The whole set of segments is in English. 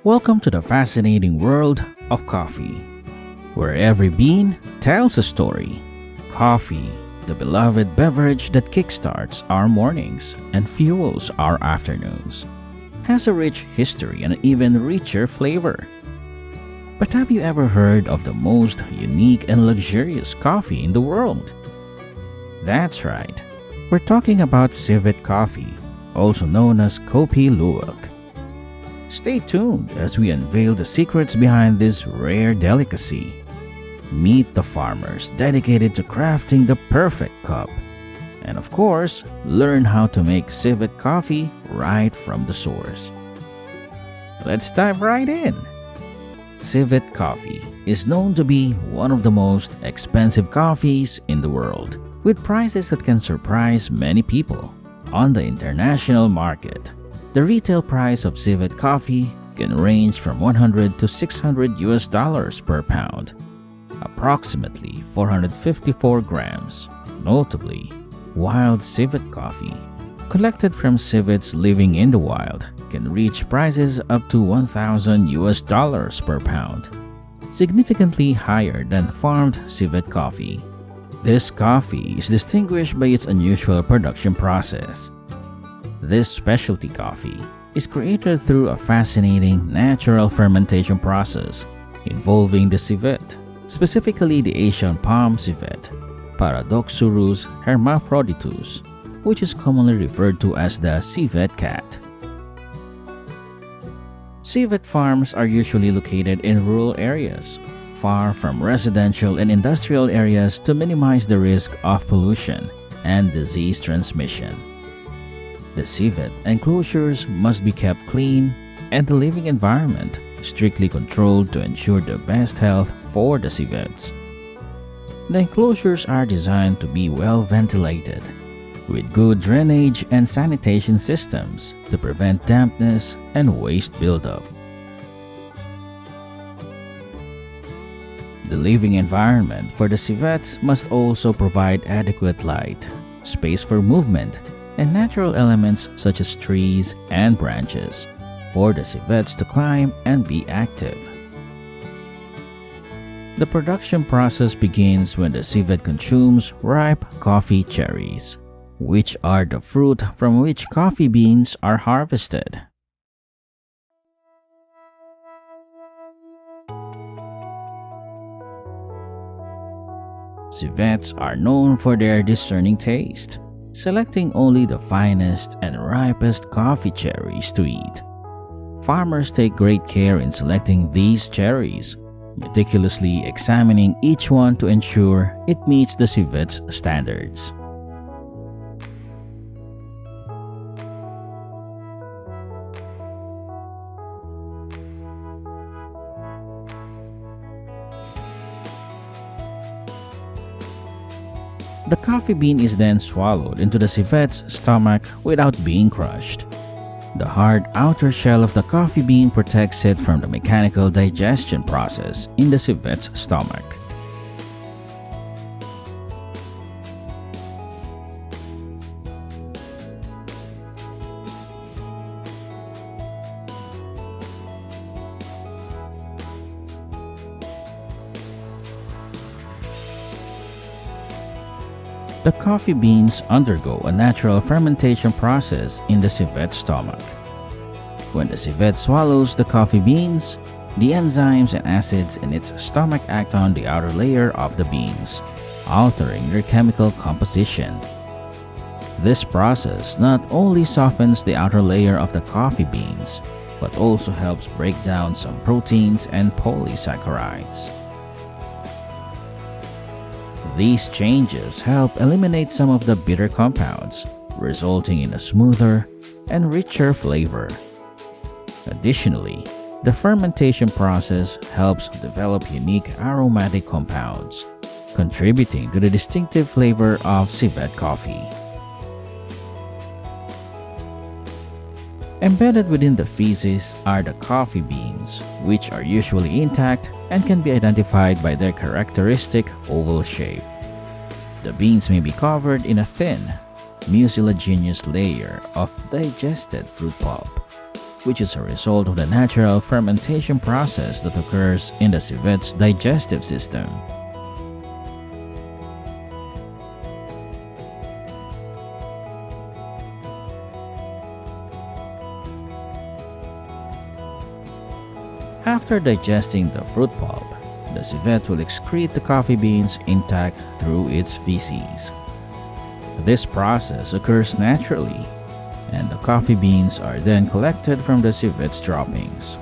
Welcome to the fascinating world of coffee, where every bean tells a story. Coffee, the beloved beverage that kickstarts our mornings and fuels our afternoons, has a rich history and an even richer flavor. But have you ever heard of the most unique and luxurious coffee in the world? That's right, we're talking about civet coffee, also known as Kopi luwak. Stay tuned as we unveil the secrets behind this rare delicacy. Meet the farmers dedicated to crafting the perfect cup. And of course, learn how to make civet coffee right from the source. Let's dive right in. Civet coffee is known to be one of the most expensive coffees in the world, with prices that can surprise many people. On the international market, the retail price of civet coffee can range from 100 to 600 US dollars per pound, approximately 454 grams. Notably, wild civet coffee, collected from civets living in the wild, can reach prices up to 1,000 US dollars per pound, significantly higher than farmed civet coffee. This coffee is distinguished by its unusual production process. This specialty coffee is created through a fascinating natural fermentation process involving the civet, specifically the Asian palm civet, Paradoxurus hermaphroditus, which is commonly referred to as the civet cat. Civet farms are usually located in rural areas, far from residential and industrial areas to minimize the risk of pollution and disease transmission. The civet enclosures must be kept clean and the living environment strictly controlled to ensure the best health for the civets. The enclosures are designed to be well ventilated, with good drainage and sanitation systems to prevent dampness and waste buildup. The living environment for the civets must also provide adequate light, space for movement, and natural elements such as trees and branches for the civets to climb and be active. The production process begins when the civet consumes ripe coffee cherries, which are the fruit from which coffee beans are harvested. Civets are known for their discerning taste, selecting only the finest and ripest coffee cherries to eat. Farmers take great care in selecting these cherries, meticulously examining each one to ensure it meets the civet's standards. The coffee bean is then swallowed into the civet's stomach without being crushed. The hard outer shell of the coffee bean protects it from the mechanical digestion process in the civet's stomach. The coffee beans undergo a natural fermentation process in the civet's stomach. When the civet swallows the coffee beans, the enzymes and acids in its stomach act on the outer layer of the beans, altering their chemical composition. This process not only softens the outer layer of the coffee beans, but also helps break down some proteins and polysaccharides. These changes help eliminate some of the bitter compounds, resulting in a smoother and richer flavor. Additionally, the fermentation process helps develop unique aromatic compounds, contributing to the distinctive flavor of civet coffee. Embedded within the feces are the coffee beans, which are usually intact and can be identified by their characteristic oval shape. The beans may be covered in a thin, mucilaginous layer of digested fruit pulp, which is a result of the natural fermentation process that occurs in the civet's digestive system. After digesting the fruit pulp, the civet will excrete the coffee beans intact through its feces. This process occurs naturally, and the coffee beans are then collected from the civet's droppings.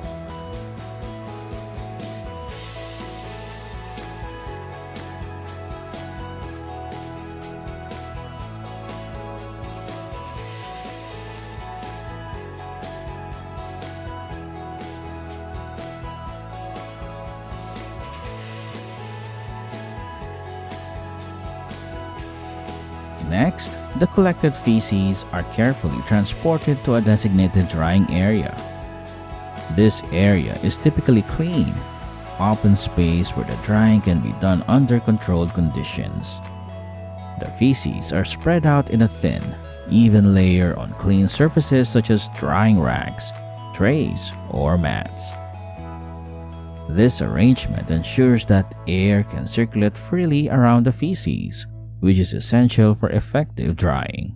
Next, the collected feces are carefully transported to a designated drying area. This area is typically clean, open space where the drying can be done under controlled conditions. The feces are spread out in a thin, even layer on clean surfaces such as drying racks, trays, or mats. This arrangement ensures that air can circulate freely around the feces, which is essential for effective drying.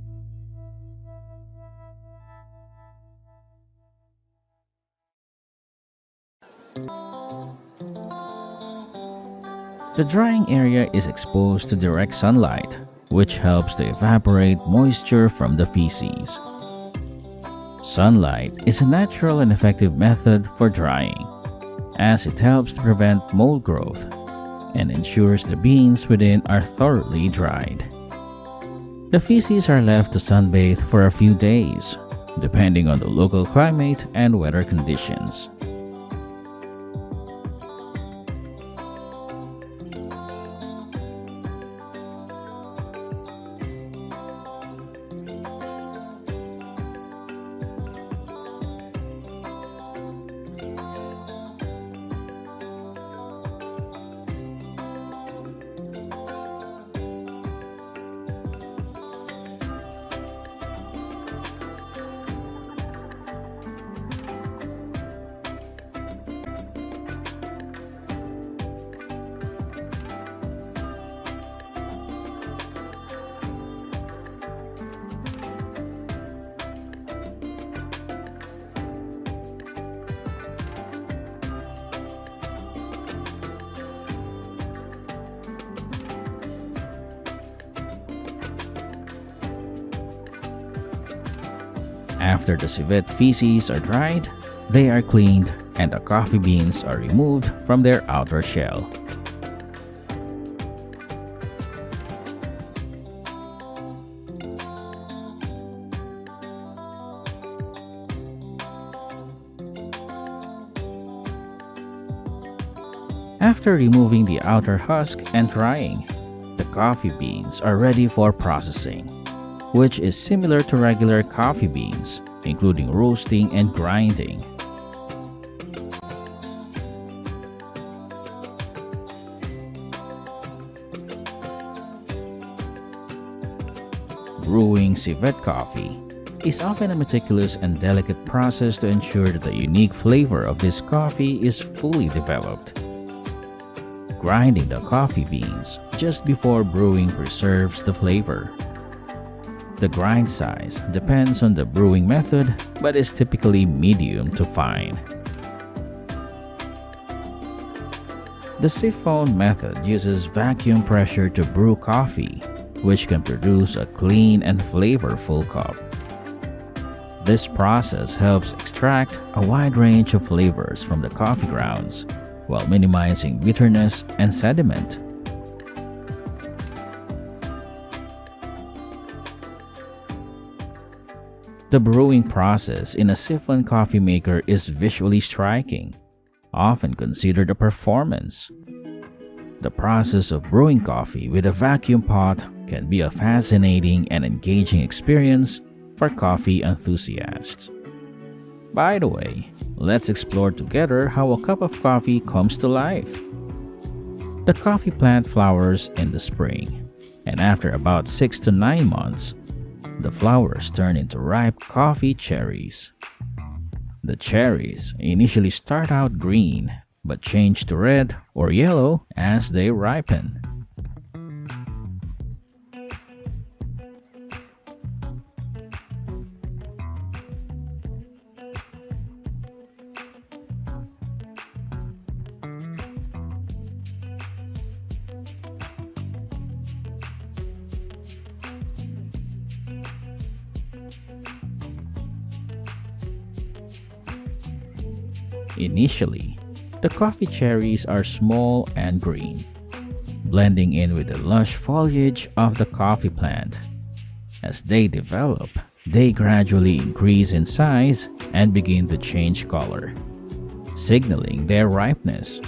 The drying area is exposed to direct sunlight, which helps to evaporate moisture from the feces. Sunlight is a natural and effective method for drying, as it helps to prevent mold growth and ensures the beans within are thoroughly dried. The feces are left to sunbathe for a few days, depending on the local climate and weather conditions. After the civet feces are dried, they are cleaned and the coffee beans are removed from their outer shell. After removing the outer husk and drying, the coffee beans are ready for processing, which is similar to regular coffee beans, including roasting and grinding. Brewing civet coffee is often a meticulous and delicate process to ensure that the unique flavor of this coffee is fully developed. Grinding the coffee beans just before brewing preserves the flavor. The grind size depends on the brewing method but is typically medium to fine. The siphon method uses vacuum pressure to brew coffee, which can produce a clean and flavorful cup. This process helps extract a wide range of flavors from the coffee grounds while minimizing bitterness and sediment. The brewing process in a siphon coffee maker is visually striking, often considered a performance. The process of brewing coffee with a vacuum pot can be a fascinating and engaging experience for coffee enthusiasts. By the way, let's explore together how a cup of coffee comes to life. The coffee plant flowers in the spring, and after about 6 to 9 months, the flowers turn into ripe coffee cherries. The cherries initially start out green but change to red or yellow as they ripen. Initially, the coffee cherries are small and green, blending in with the lush foliage of the coffee plant. As they develop, they gradually increase in size and begin to change color, signaling their ripeness.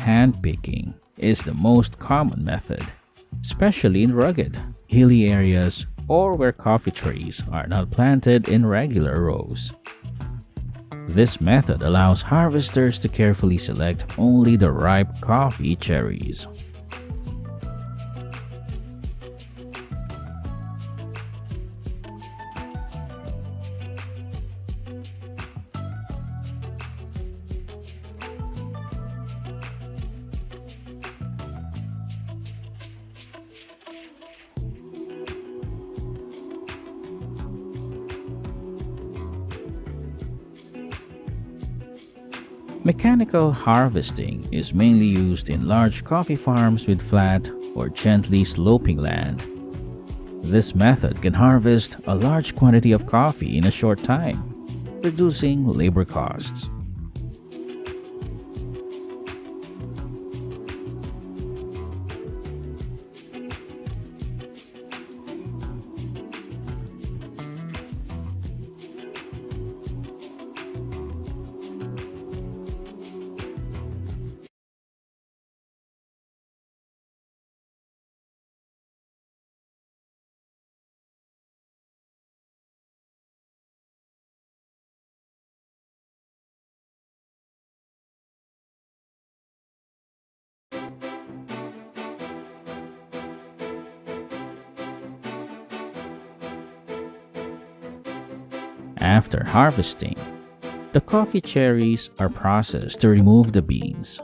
Hand picking is the most common method, especially in rugged, hilly areas or where coffee trees are not planted in regular rows. This method allows harvesters to carefully select only the ripe coffee cherries. Mechanical harvesting is mainly used in large coffee farms with flat or gently sloping land. This method can harvest a large quantity of coffee in a short time, reducing labor costs. After harvesting, the coffee cherries are processed to remove the beans.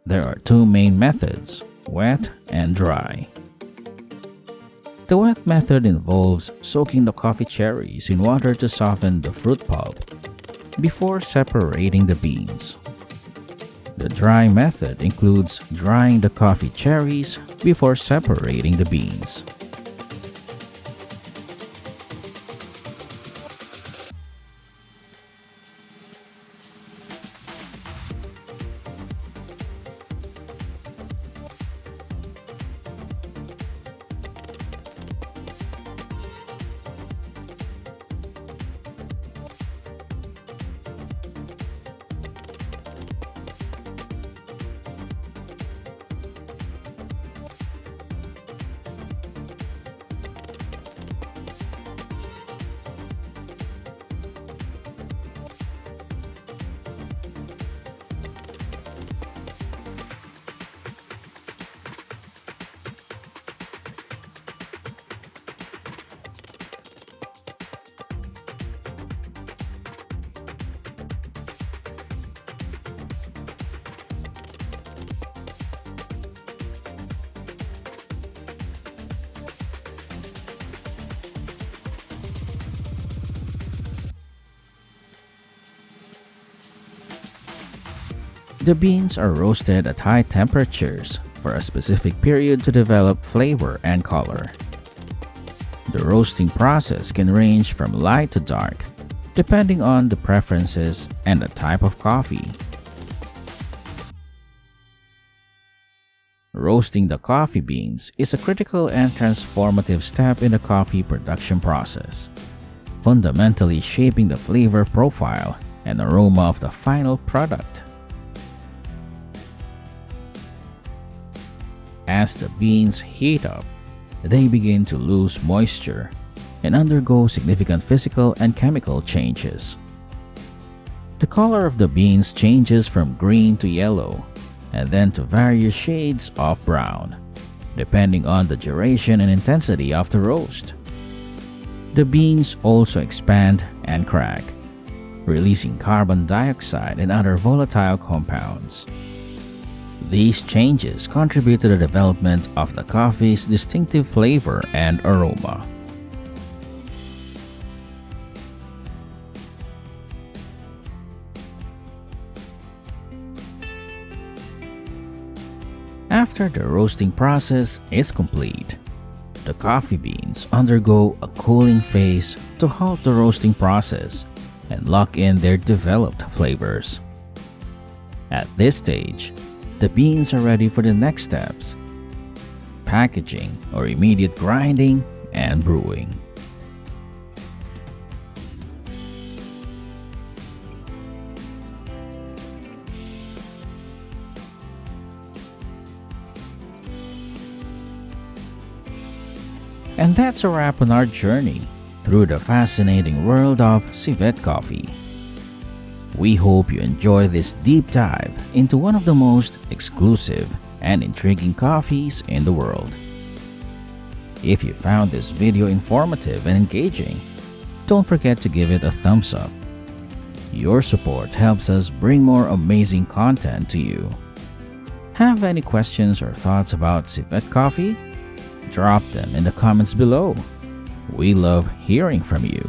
There are two main methods, wet and dry. The wet method involves soaking the coffee cherries in water to soften the fruit pulp before separating the beans. The dry method includes drying the coffee cherries before separating the beans. The beans are roasted at high temperatures for a specific period to develop flavor and color. The roasting process can range from light to dark, depending on the preferences and the type of coffee. Roasting the coffee beans is a critical and transformative step in the coffee production process, fundamentally shaping the flavor profile and aroma of the final product. As the beans heat up, they begin to lose moisture and undergo significant physical and chemical changes. The color of the beans changes from green to yellow and then to various shades of brown, depending on the duration and intensity of the roast. The beans also expand and crack, releasing carbon dioxide and other volatile compounds. These changes contribute to the development of the coffee's distinctive flavor and aroma. After the roasting process is complete, the coffee beans undergo a cooling phase to halt the roasting process and lock in their developed flavors. At this stage, the beans are ready for the next steps: packaging or immediate grinding and brewing. And that's a wrap on our journey through the fascinating world of civet coffee. We hope you enjoy this deep dive into one of the most exclusive and intriguing coffees in the world. If you found this video informative and engaging, don't forget to give it a thumbs up. Your support helps us bring more amazing content to you. Have any questions or thoughts about civet coffee? Drop them in the comments below. We love hearing from you.